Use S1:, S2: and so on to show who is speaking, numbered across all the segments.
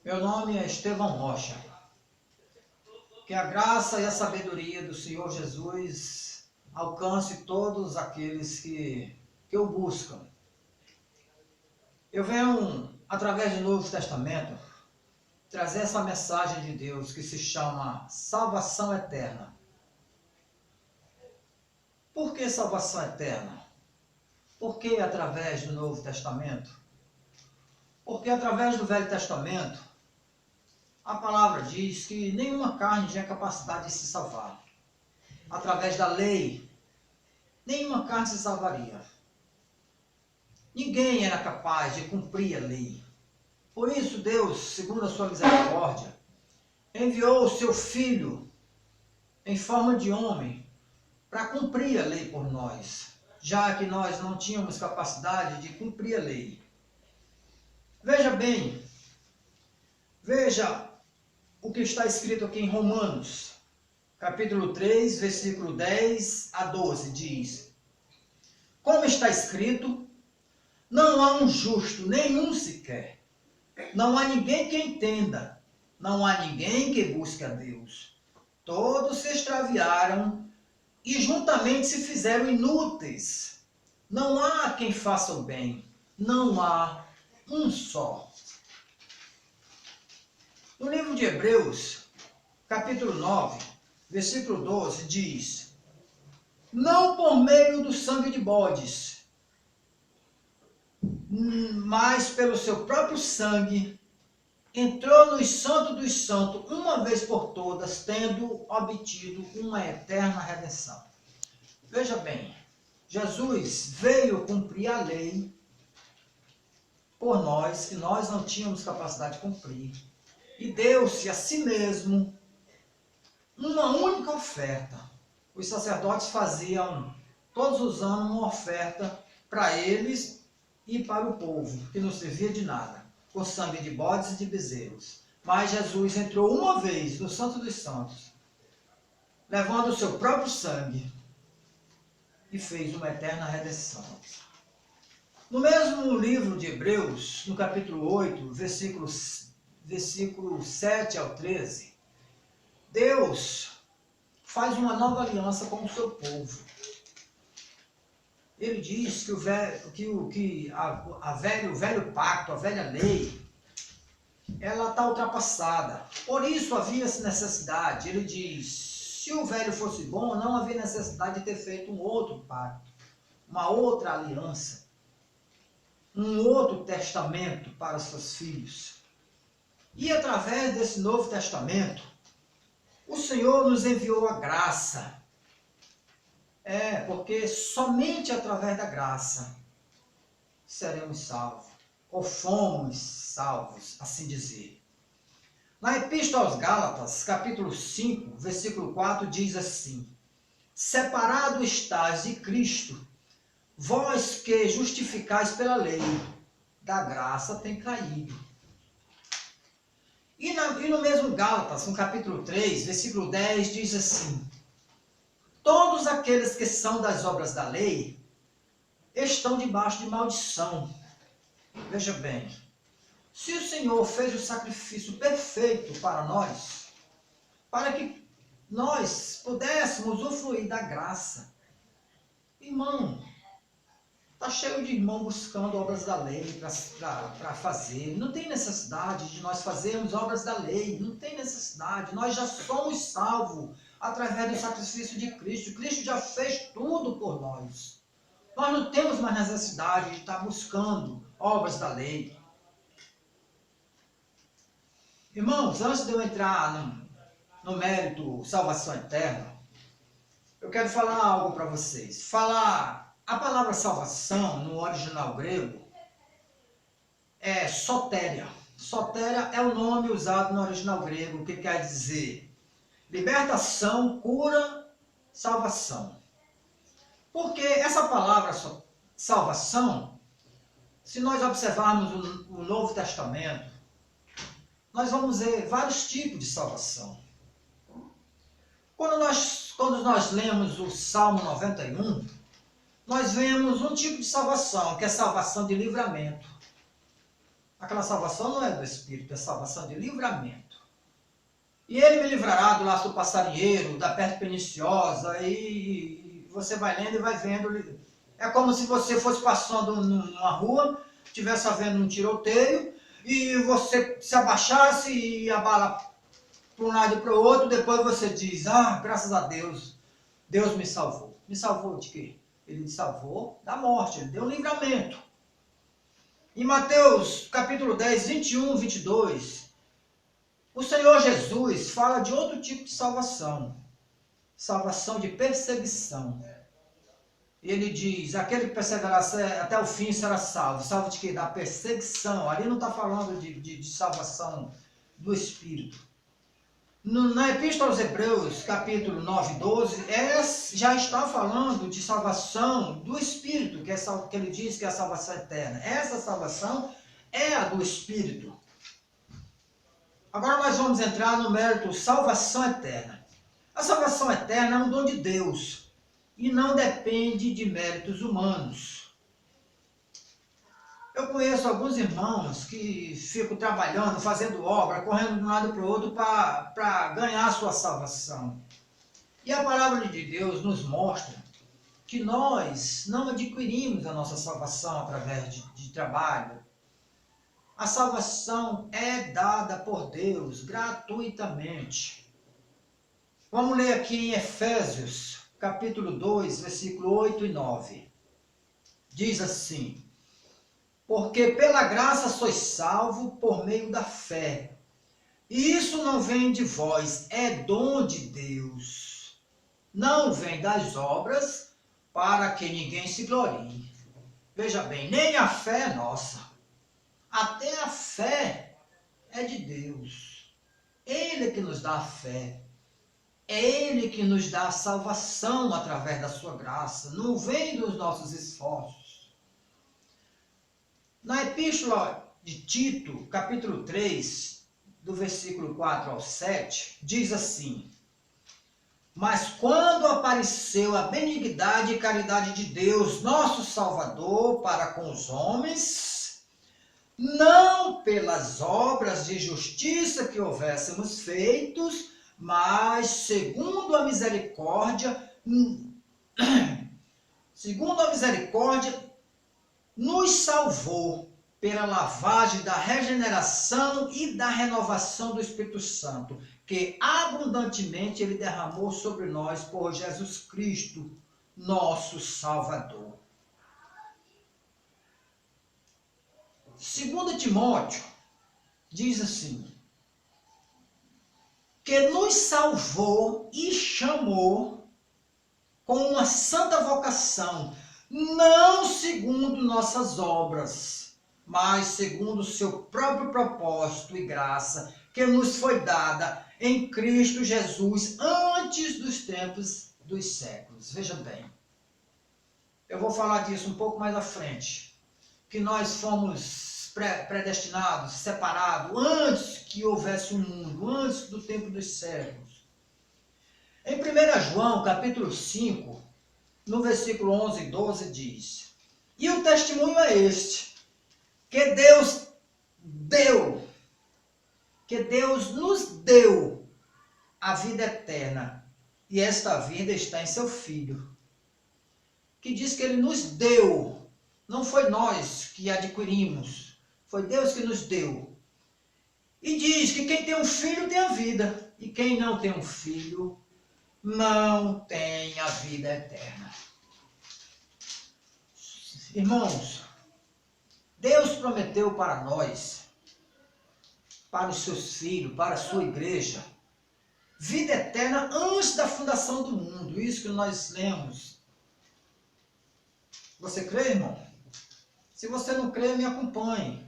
S1: Meu nome é Estevão Rocha. Que a graça e a sabedoria do Senhor Jesus alcance todos aqueles que o buscam. Eu venho, através do Novo Testamento, trazer essa mensagem de Deus que se chama salvação eterna. Por que salvação eterna? Por que através do Novo Testamento? Porque através do Velho Testamento, a palavra diz que nenhuma carne tinha capacidade de se salvar. Através da lei, nenhuma carne se salvaria. Ninguém era capaz de cumprir a lei. Por isso Deus, segundo a sua misericórdia, enviou o seu Filho em forma de homem para cumprir a lei por nós, já que nós não tínhamos capacidade de cumprir a lei. Veja bem, veja o que está escrito aqui em Romanos, capítulo 3, versículo 10 a 12, diz: como está escrito, não há um justo, nenhum sequer. Não há ninguém que entenda, não há ninguém que busque a Deus. Todos se extraviaram e juntamente se fizeram inúteis. Não há quem faça o bem, não há um só. No livro de Hebreus, capítulo 9, versículo 12, diz: não por meio do sangue de bodes, mas pelo seu próprio sangue, entrou no Santo dos Santos uma vez por todas, tendo obtido uma eterna redenção. Veja bem, Jesus veio cumprir a lei por nós, que nós não tínhamos capacidade de cumprir. E deu-se a si mesmo uma única oferta. Os sacerdotes faziam todos os anos uma oferta para eles e para o povo, que não servia de nada, com sangue de bodes e de bezerros. Mas Jesus entrou uma vez no Santo dos Santos, levando o seu próprio sangue, e fez uma eterna redenção. No mesmo livro de Hebreus, no capítulo 8, versículo 7 ao 13, Deus faz uma nova aliança com o seu povo. Ele diz que o velho pacto, a velha lei, ela está ultrapassada. Por isso havia necessidade. Ele diz, se o velho fosse bom, não havia necessidade de ter feito um outro pacto, uma outra aliança, um outro testamento para seus filhos. E através desse novo testamento, o Senhor nos enviou a graça. Porque somente através da graça seremos salvos, ou fomos salvos, assim dizer. Na Epístola aos Gálatas, capítulo 5, versículo 4, diz assim: separado estás de Cristo, vós que justificais pela lei, da graça tem caído. E no mesmo Gálatas, no capítulo 3, versículo 10, diz assim: todos aqueles que são das obras da lei estão debaixo de maldição. Veja bem, se o Senhor fez o sacrifício perfeito para nós, para que nós pudéssemos usufruir da graça, irmão, está cheio de irmão buscando obras da lei para fazer. Não tem necessidade de nós fazermos obras da lei, não tem necessidade. Nós já somos salvos através do sacrifício de Cristo. Cristo já fez tudo por nós. Nós não temos mais necessidade de estar buscando obras da lei. Irmãos, antes de eu entrar no mérito salvação eterna, eu quero falar algo para vocês. A palavra salvação, no original grego, é sotéria. Sotéria é o nome usado no original grego, que quer dizer libertação, cura, salvação. Porque essa palavra salvação, se nós observarmos o Novo Testamento, nós vamos ver vários tipos de salvação. Quando nós lemos o Salmo 91, nós vemos um tipo de salvação, que é salvação de livramento. Aquela salvação não é do Espírito, é salvação de livramento. E ele me livrará do laço do passarinheiro, da peste perniciosa, e você vai lendo e vai vendo. É como se você fosse passando numa rua, estivesse havendo um tiroteio, e você se abaixasse e a bala para um lado e para o outro, depois você diz, graças a Deus, Deus me salvou. Me salvou de quê? Ele me salvou da morte, ele deu um livramento. Em Mateus capítulo 10, 21, 22, o Senhor Jesus fala de outro tipo de salvação. Salvação de perseguição. Ele diz, aquele que perseverar até o fim será salvo. Salvo de quê? Da perseguição. Ali não está falando de salvação do Espírito. Na Epístola aos Hebreus, capítulo 9, 12, já está falando de salvação do Espírito, que ele diz que é a salvação eterna. Essa salvação é a do Espírito. Agora nós vamos entrar no mérito salvação eterna. A salvação eterna é um dom de Deus e não depende de méritos humanos. Eu conheço alguns irmãos que ficam trabalhando, fazendo obra, correndo de um lado para o outro para ganhar a sua salvação. E a palavra de Deus nos mostra que nós não adquirimos a nossa salvação através de trabalho. A salvação é dada por Deus gratuitamente. Vamos ler aqui em Efésios, capítulo 2, versículo 8 e 9. Diz assim: porque pela graça sois salvo por meio da fé. E isso não vem de vós, é dom de Deus. Não vem das obras, para que ninguém se glorie. Veja bem, nem a fé é nossa. Até a fé é de Deus. Ele que nos dá a fé. É Ele que nos dá a salvação através da sua graça. Não vem dos nossos esforços. Na Epístola de Tito, capítulo 3, do versículo 4 ao 7, diz assim: mas quando apareceu a benignidade e caridade de Deus, nosso Salvador, para com os homens, não pelas obras de justiça que houvéssemos feitos, mas segundo a misericórdia, nos salvou pela lavagem da regeneração e da renovação do Espírito Santo, que abundantemente Ele derramou sobre nós por Jesus Cristo, nosso Salvador. 2 Timóteo diz assim: que nos salvou e chamou com uma santa vocação, não segundo nossas obras, mas segundo o seu próprio propósito e graça, que nos foi dada em Cristo Jesus antes dos tempos dos séculos. Veja bem, eu vou falar disso um pouco mais à frente, que nós fomos predestinados, separados, antes que houvesse um mundo, antes do tempo dos séculos. Em 1 João, capítulo 5, no versículo 11 e 12 diz: e o testemunho é este, que Deus nos deu a vida eterna, e esta vida está em seu Filho. Que diz que Ele nos deu, não foi nós que adquirimos, foi Deus que nos deu. E diz que quem tem um filho tem a vida, e quem não tem um filho não tem a vida eterna. Irmãos, Deus prometeu para nós, para os seus filhos, para a sua igreja, vida eterna antes da fundação do mundo. Isso que nós lemos. Você crê, irmão? Se você não crê, me acompanhe.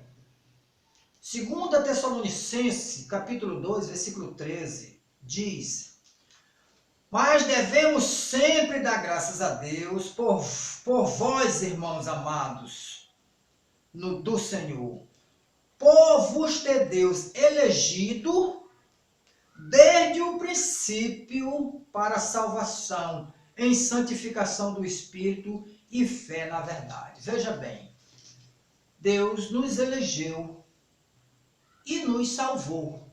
S1: 2 Tessalonicenses, capítulo 2, versículo 13, diz: mas devemos sempre dar graças a Deus por vós, irmãos amados, do Senhor, por vos ter Deus elegido desde o princípio para a salvação, em santificação do Espírito e fé na verdade. Veja bem, Deus nos elegeu e nos salvou.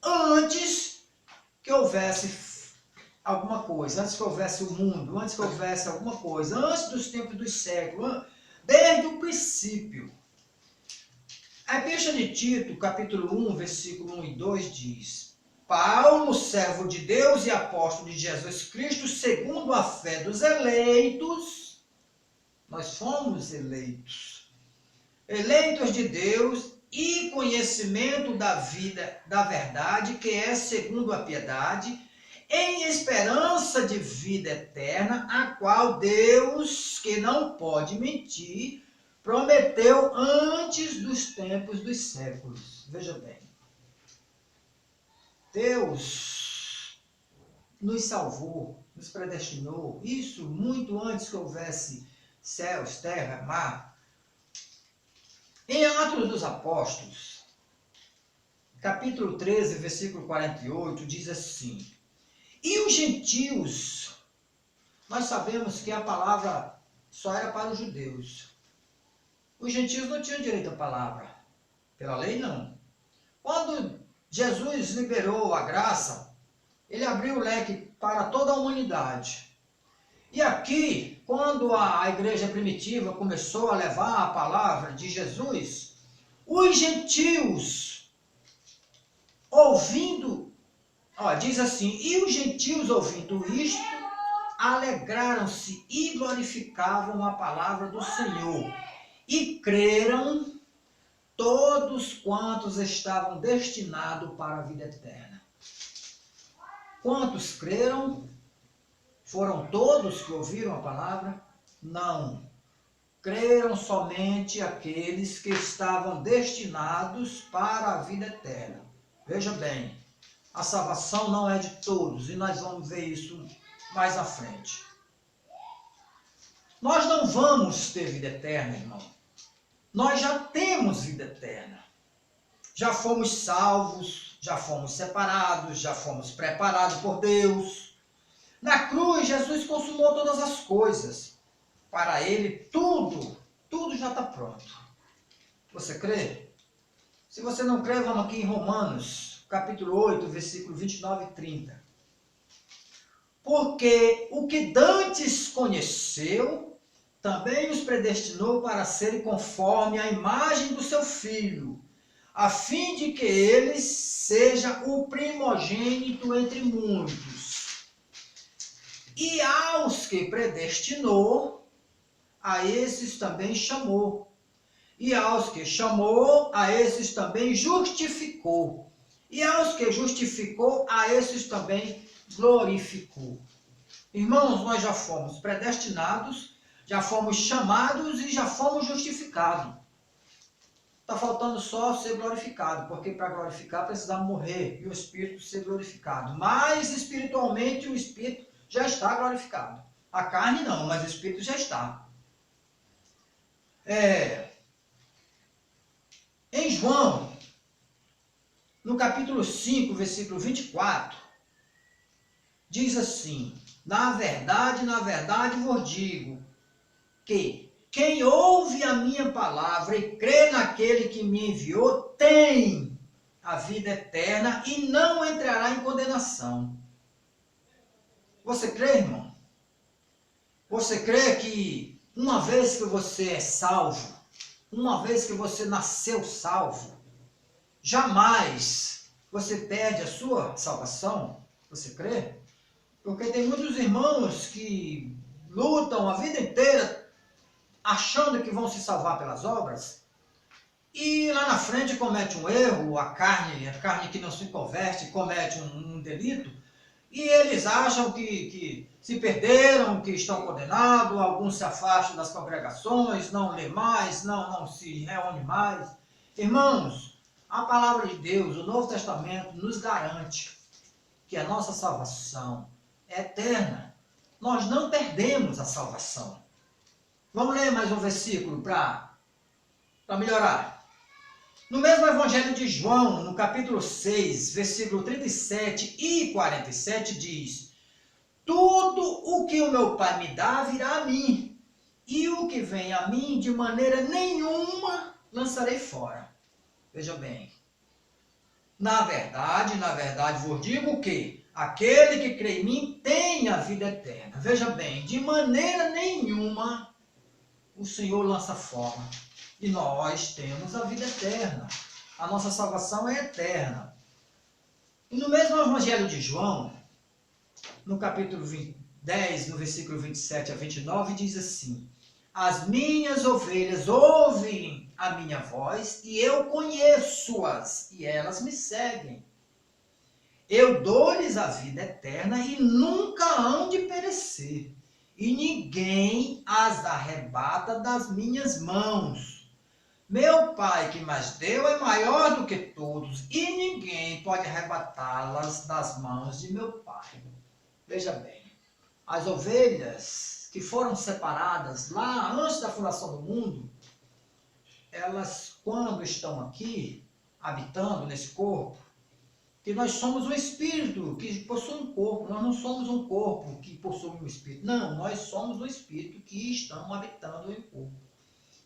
S1: Antes que houvesse alguma coisa, antes que houvesse o mundo, antes que houvesse alguma coisa, antes dos tempos dos séculos, desde o princípio. A Epístola de Tito, capítulo 1, versículo 1 e 2 diz: Paulo, servo de Deus e apóstolo de Jesus Cristo, segundo a fé dos eleitos, nós fomos eleitos de Deus e conhecimento da vida, da verdade, que é segundo a piedade, em esperança de vida eterna, a qual Deus, que não pode mentir, prometeu antes dos tempos dos séculos. Veja bem, Deus nos salvou, nos predestinou, isso muito antes que houvesse céus, terra, mar. Em Atos dos Apóstolos, capítulo 13, versículo 48, diz assim: E os gentios, nós sabemos que a palavra só era para os judeus. Os gentios não tinham direito à palavra, pela lei não. Quando Jesus liberou a graça, ele abriu o leque para toda a humanidade. E aqui, quando a igreja primitiva começou a levar a palavra de Jesus, os gentios, ouvindo, diz assim, e os gentios ouvindo isto, alegraram-se e glorificavam a palavra do Senhor, e creram todos quantos estavam destinados para a vida eterna. Quantos creram? Foram todos que ouviram a palavra? Não. Creram somente aqueles que estavam destinados para a vida eterna. Veja bem, a salvação não é de todos, e nós vamos ver isso mais à frente. Nós não vamos ter vida eterna, irmão. Nós já temos vida eterna. Já fomos salvos, já fomos separados, já fomos preparados por Deus. Na cruz, Jesus consumou todas as coisas. Para ele, tudo já está pronto. Você crê? Se você não crê, vamos aqui em Romanos, capítulo 8, versículo 29 e 30. Porque o que dantes conheceu, também os predestinou para serem conforme a imagem do seu Filho, a fim de que ele seja o primogênito entre muitos. E aos que predestinou, a esses também chamou. E aos que chamou, a esses também justificou. E aos que justificou, a esses também glorificou. Irmãos, nós já fomos predestinados, já fomos chamados e já fomos justificados. Está faltando só ser glorificado, porque para glorificar precisamos morrer e o Espírito ser glorificado. Mas espiritualmente o Espírito já está glorificado. A carne não, mas o Espírito já está. Em João, no capítulo 5, versículo 24, diz assim: na verdade vos digo que quem ouve a minha palavra e crê naquele que me enviou, tem a vida eterna e não entrará em condenação. Você crê, irmão? Você crê que uma vez que você é salvo, uma vez que você nasceu salvo, jamais você perde a sua salvação? Você crê? Porque tem muitos irmãos que lutam a vida inteira achando que vão se salvar pelas obras, e lá na frente comete um erro, a carne que não se converte comete um delito, e eles acham que se perderam, que estão condenados, alguns se afastam das congregações, não lê mais, não se reúne mais. Irmãos, a palavra de Deus, o Novo Testamento, nos garante que a nossa salvação é eterna. Nós não perdemos a salvação. Vamos ler mais um versículo para melhorar. No mesmo Evangelho de João, no capítulo 6, versículo 37 e 47, diz: tudo o que o meu Pai me dá virá a mim, e o que vem a mim de maneira nenhuma lançarei fora. Veja bem, Na verdade, vos digo que aquele que crê em mim tem a vida eterna. Veja bem, de maneira nenhuma o Senhor lança fora. E nós temos a vida eterna. A nossa salvação é eterna. E no mesmo Evangelho de João, no capítulo 10, no versículo 27 a 29, diz assim: as minhas ovelhas ouvem a minha voz e eu conheço-as e elas me seguem. Eu dou-lhes a vida eterna e nunca hão de perecer, e ninguém as arrebata das minhas mãos. Meu Pai que mais deu é maior do que todos, e ninguém pode arrebatá-las das mãos de meu Pai. Veja bem, as ovelhas que foram separadas lá antes da fundação do mundo, elas, quando estão aqui, habitando nesse corpo, que nós somos um espírito que possui um corpo, nós não somos um corpo que possui um espírito. Não, nós somos um espírito que estamos habitando em corpo.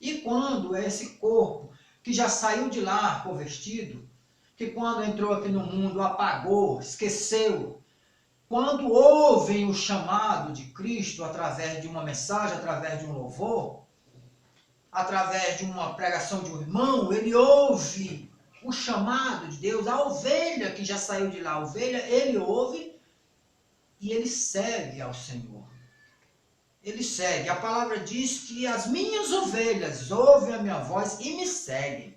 S1: E quando esse corpo, que já saiu de lá convertido, que quando entrou aqui no mundo apagou, esqueceu, quando ouvem o chamado de Cristo através de uma mensagem, através de um louvor, através de uma pregação de um irmão, ele ouve o chamado de Deus, a ovelha que já saiu de lá, a ovelha, ele ouve e ele segue ao Senhor. Ele segue. A palavra diz que as minhas ovelhas ouvem a minha voz e me seguem.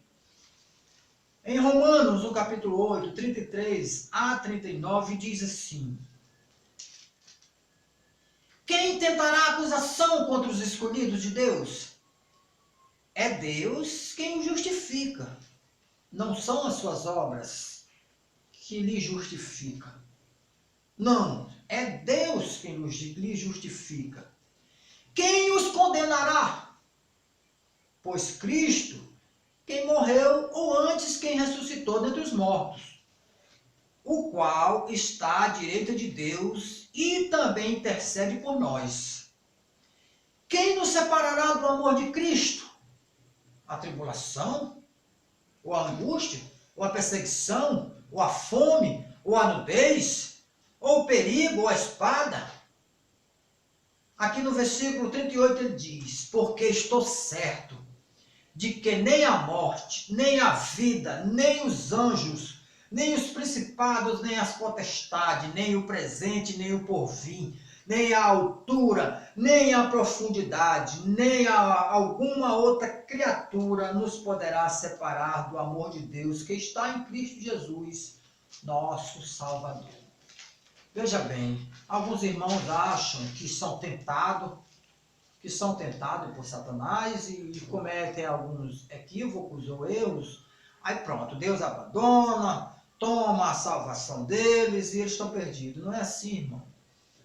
S1: Em Romanos, no capítulo 8, 33 a 39, diz assim: quem tentará acusação contra os escolhidos de Deus? É Deus quem os justifica. Não são as suas obras que lhe justificam. Não, é Deus quem lhe justifica. Quem os condenará? Pois Cristo, quem morreu, ou antes quem ressuscitou dentre os mortos, o qual está à direita de Deus e também intercede por nós. Quem nos separará do amor de Cristo? A tribulação? Ou a angústia? Ou a perseguição? Ou a fome? Ou a nudez? Ou o perigo? Ou a espada? Aqui no versículo 38 ele diz: porque estou certo de que nem a morte, nem a vida, nem os anjos, nem os principados, nem as potestades, nem o presente, nem o porvir, nem a altura, nem a profundidade, nem alguma outra criatura nos poderá separar do amor de Deus que está em Cristo Jesus, nosso Salvador. Veja bem, alguns irmãos acham que são tentados por Satanás e cometem alguns equívocos ou erros. Aí pronto, Deus abandona, toma a salvação deles e eles estão perdidos. Não é assim, irmão.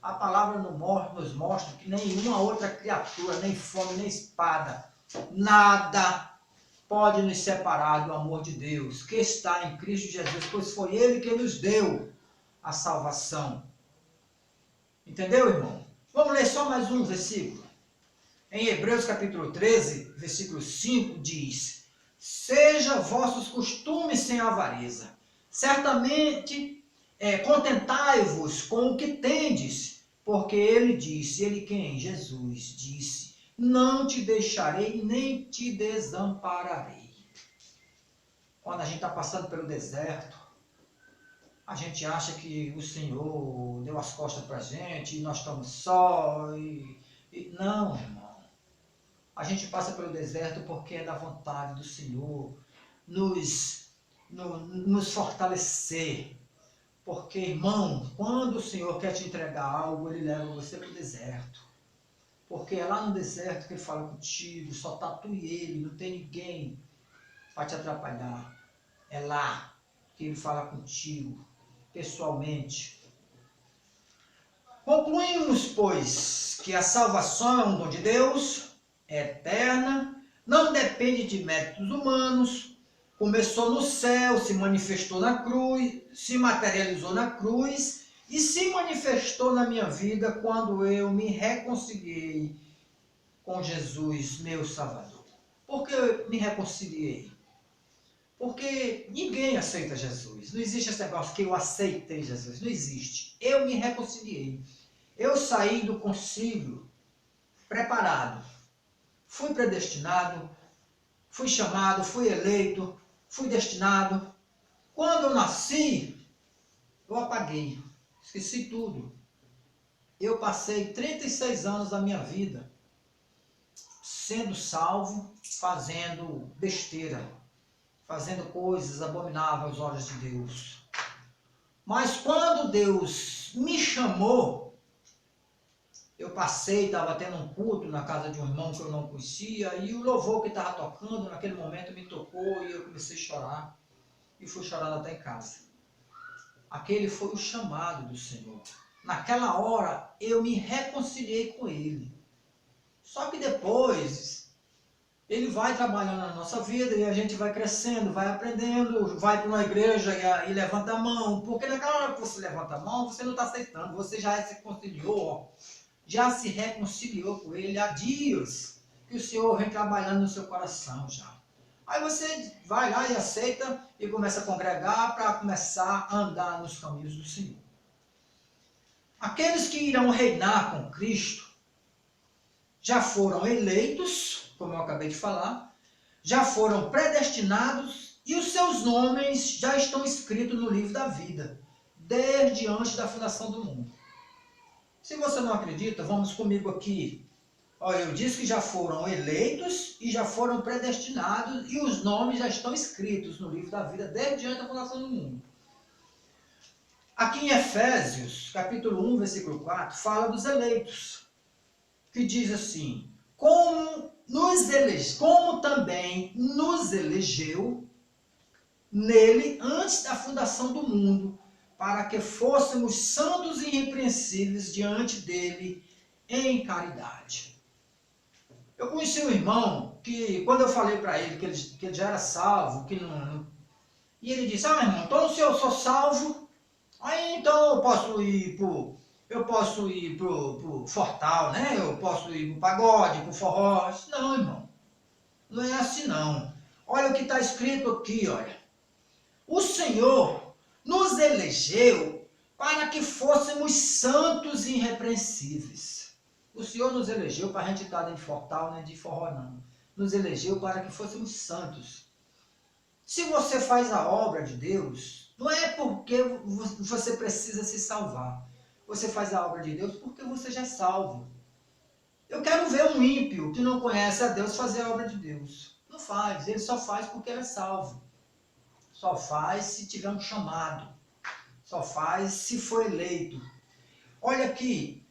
S1: A palavra nos mostra que nenhuma outra criatura, nem fome, nem espada, nada pode nos separar do amor de Deus, que está em Cristo Jesus, pois foi Ele que nos deu a salvação. Entendeu, irmão? Vamos ler só mais um versículo. Em Hebreus capítulo 13, versículo 5, diz: seja vossos costumes sem avareza. Certamente contentai-vos com o que tendes, porque ele disse, ele quem? Jesus disse, não te deixarei nem te desampararei. Quando a gente está passando pelo deserto, a gente acha que o Senhor deu as costas para a gente e nós estamos só. Não, irmão. A gente passa pelo deserto porque é da vontade do Senhor nos fortalecer. Porque, irmão, quando o Senhor quer te entregar algo, Ele leva você para o deserto. Porque é lá no deserto que Ele fala contigo, só está tu e Ele, não tem ninguém para te atrapalhar. É lá que Ele fala contigo, pessoalmente. Concluímos, pois, que a salvação é um dom de Deus, é eterna, não depende de méritos humanos, começou no céu, se manifestou na cruz, se materializou na cruz e se manifestou na minha vida quando eu me reconciliei com Jesus, meu Salvador. Por que eu me reconciliei? Porque ninguém aceita Jesus. Não existe esse negócio que eu aceitei Jesus. Não existe. Eu me reconciliei. Eu saí do concílio preparado. Fui predestinado, fui chamado, fui eleito, fui destinado. Quando eu nasci, eu apaguei. Esqueci tudo. Eu passei 36 anos da minha vida sendo salvo, fazendo besteira, fazendo coisas abomináveis aos olhos de Deus. Mas quando Deus me chamou, eu passei, estava tendo um culto na casa de um irmão que eu não conhecia, e o louvor que estava tocando naquele momento me tocou e eu comecei a chorar, e fui chorando até em casa. Aquele foi o chamado do Senhor. Naquela hora eu me reconciliei com Ele. Só que depois Ele vai trabalhando na nossa vida e a gente vai crescendo, vai aprendendo, vai para uma igreja e levanta a mão. Porque naquela hora que você levanta a mão, você não está aceitando, você já se reconciliou, já se reconciliou com Ele há dias que o Senhor vem trabalhando no seu coração já. Aí você vai lá e aceita e começa a congregar para começar a andar nos caminhos do Senhor. Aqueles que irão reinar com Cristo já foram eleitos, como eu acabei de falar, já foram predestinados e os seus nomes já estão escritos no livro da vida, desde antes da fundação do mundo. Se você não acredita, vamos comigo aqui. Olha, eu disse que já foram eleitos e já foram predestinados e os nomes já estão escritos no livro da vida desde antes da fundação do mundo. Aqui em Efésios, capítulo 1, versículo 4, fala dos eleitos, que diz assim: como também nos elegeu nele antes da fundação do mundo, para que fôssemos santos e irrepreensíveis diante dele em caridade. Eu conheci um irmão que, quando eu falei para ele que ele já era salvo, e ele disse: ah, irmão, então se eu sou salvo, aí então eu posso ir pro Fortal, né? Eu posso ir pro pagode, pro forró. Disse, não, irmão, não é assim não. Olha o que está escrito aqui, olha. O Senhor nos elegeu para que fôssemos santos e irrepreensíveis. O Senhor nos elegeu para a gente estar nem de Fortal, nem de forró, não. Nos elegeu para que fôssemos santos. Se você faz a obra de Deus, não é porque você precisa se salvar. Você faz a obra de Deus porque você já é salvo. Eu quero ver um ímpio que não conhece a Deus fazer a obra de Deus. Não faz, ele só faz porque ele é salvo. Só faz se tiver um chamado. Só faz se for eleito. Olha aqui,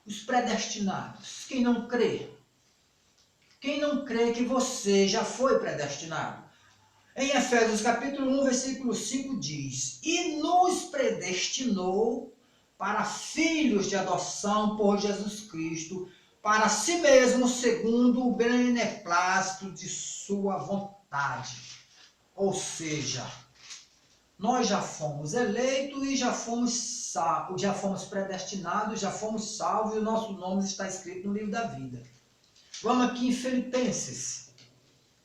S1: os predestinados. Quem não crê? Quem não crê que você já foi predestinado? Em Efésios capítulo 1, versículo 5 diz: e nos predestinou para filhos de adoção por Jesus Cristo, para si mesmo, segundo o beneplácito de sua vontade. Ou seja, nós já fomos eleitos e já fomos predestinados, já fomos salvos e o nosso nome está escrito no livro da vida. Vamos aqui em Filipenses.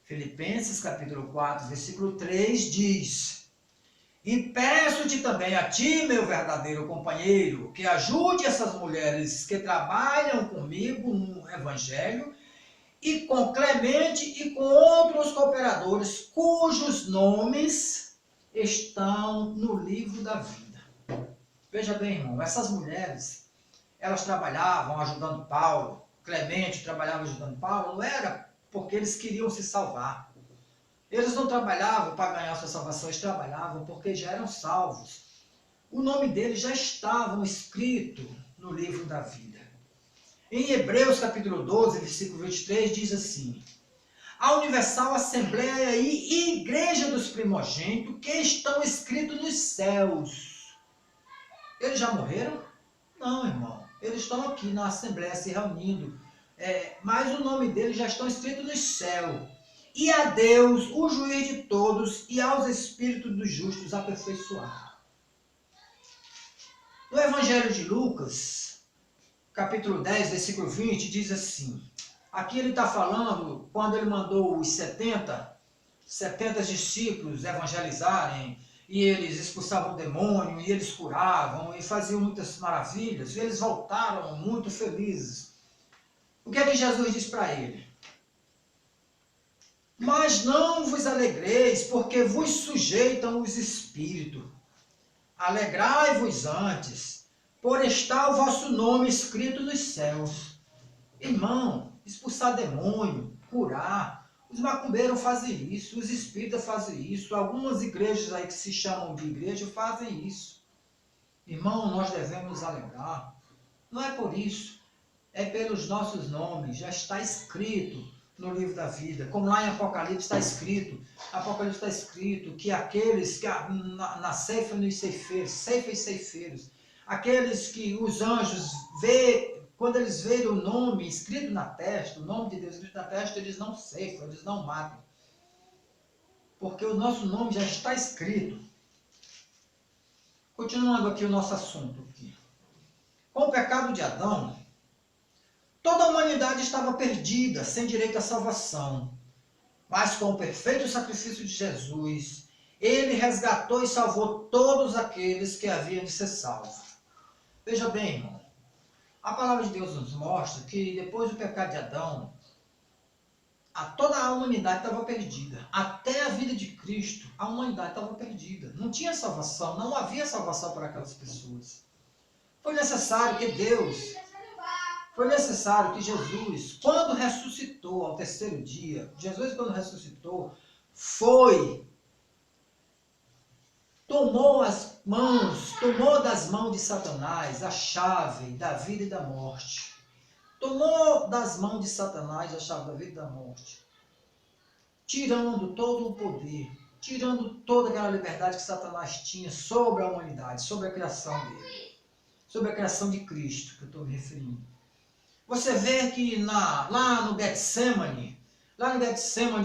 S1: Filipenses capítulo 4, versículo 3 diz: e peço-te também a ti, meu verdadeiro companheiro, que ajude essas mulheres que trabalham comigo no Evangelho, e com Clemente e com outros cooperadores, cujos nomes estão no livro da vida. Veja bem, irmão, essas mulheres, elas trabalhavam ajudando Paulo, Clemente trabalhava ajudando Paulo, não era porque eles queriam se salvar. Eles não trabalhavam para ganhar sua salvação, eles trabalhavam porque já eram salvos. O nome deles já estava escrito no livro da vida. Em Hebreus capítulo 12, versículo 23, diz assim: a Universal Assembleia e Igreja dos Primogênitos que estão escritos nos céus. Eles já morreram? Não, irmão. Eles estão aqui na Assembleia se reunindo. Mas o nome deles já estão escritos no céu. E a Deus, o juiz de todos, e aos espíritos dos justos aperfeiçoar. No Evangelho de Lucas, capítulo 10, versículo 20, diz assim. Aqui ele está falando, quando ele mandou os 70, 70 discípulos evangelizarem, e eles expulsavam o demônio, e eles curavam, e faziam muitas maravilhas, e eles voltaram muito felizes. O que é que Jesus diz para ele? Mas não vos alegreis, porque vos sujeitam os espíritos. Alegrai-vos antes, por estar o vosso nome escrito nos céus. Irmão, expulsar demônio, curar, os macumbeiros fazem isso, os espíritas fazem isso, algumas igrejas aí que se chamam de igreja fazem isso. Irmão, nós devemos nos alegrar. Não é por isso, é pelos nossos nomes, já está escrito no livro da vida, como lá em Apocalipse está escrito que aqueles que na ceifa e nos ceifeiros, ceifa e ceifeiros, aqueles que os anjos vê, quando eles veem o nome escrito na testa, o nome de Deus escrito na testa, eles não ceifam, eles não matam, porque o nosso nome já está escrito. Continuando aqui o nosso assunto aqui. Com o pecado de Adão, toda a humanidade estava perdida, sem direito à salvação. Mas com o perfeito sacrifício de Jesus, ele resgatou e salvou todos aqueles que haviam de ser salvos. Veja bem, irmão, a palavra de Deus nos mostra que depois do pecado de Adão, toda a humanidade estava perdida. Até a vida de Cristo, a humanidade estava perdida. Não tinha salvação, não havia salvação para aquelas pessoas. Foi necessário que Jesus, quando ressuscitou ao terceiro dia, quando ressuscitou, tomou das mãos de Satanás a chave da vida e da morte. Tomou das mãos de Satanás a chave da vida e da morte, tirando todo o poder, tirando toda aquela liberdade que Satanás tinha sobre a humanidade, sobre a criação dele, sobre a criação de Cristo, que eu estou me referindo. Você vê que lá no Getsemane,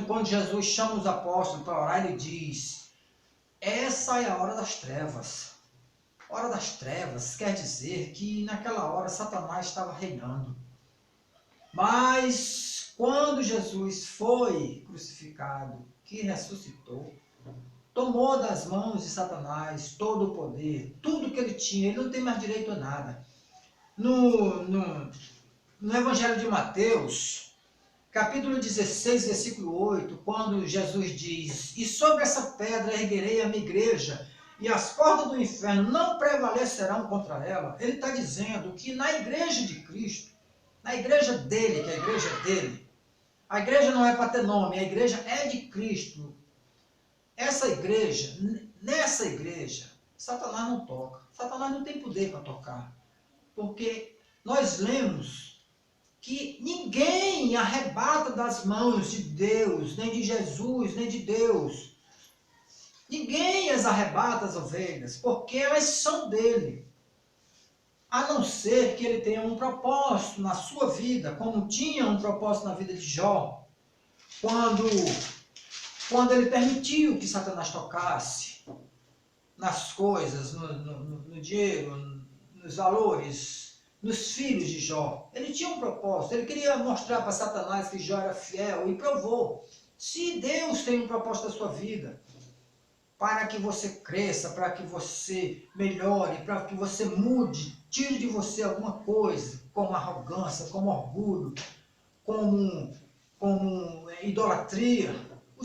S1: quando Jesus chama os apóstolos para orar, ele diz: essa é a hora das trevas. Hora das trevas quer dizer que naquela hora Satanás estava reinando. Mas quando Jesus foi crucificado, que ressuscitou, tomou das mãos de Satanás todo o poder, tudo que ele tinha, ele não tem mais direito a nada. No Evangelho de Mateus, capítulo 16, versículo 8, quando Jesus diz: e sobre essa pedra erguerei a minha igreja, e as portas do inferno não prevalecerão contra ela, ele está dizendo que na igreja de Cristo, na igreja dele, que é a igreja dele, a igreja não é para ter nome, a igreja é de Cristo. Nessa igreja, Satanás não toca. Satanás não tem poder para tocar. Porque nós lemos que ninguém arrebata das mãos de Deus, nem de Jesus, nem de Deus. Ninguém as arrebata as ovelhas, porque elas são dele. A não ser que ele tenha um propósito na sua vida, como tinha um propósito na vida de Jó, quando ele permitiu que Satanás tocasse nas coisas, no dinheiro, nos valores, nos filhos de Jó. Ele tinha um propósito, ele queria mostrar para Satanás que Jó era fiel e provou. Se Deus tem um propósito na sua vida, para que você cresça, para que você melhore, para que você mude, tire de você alguma coisa, como arrogância, como orgulho, como idolatria,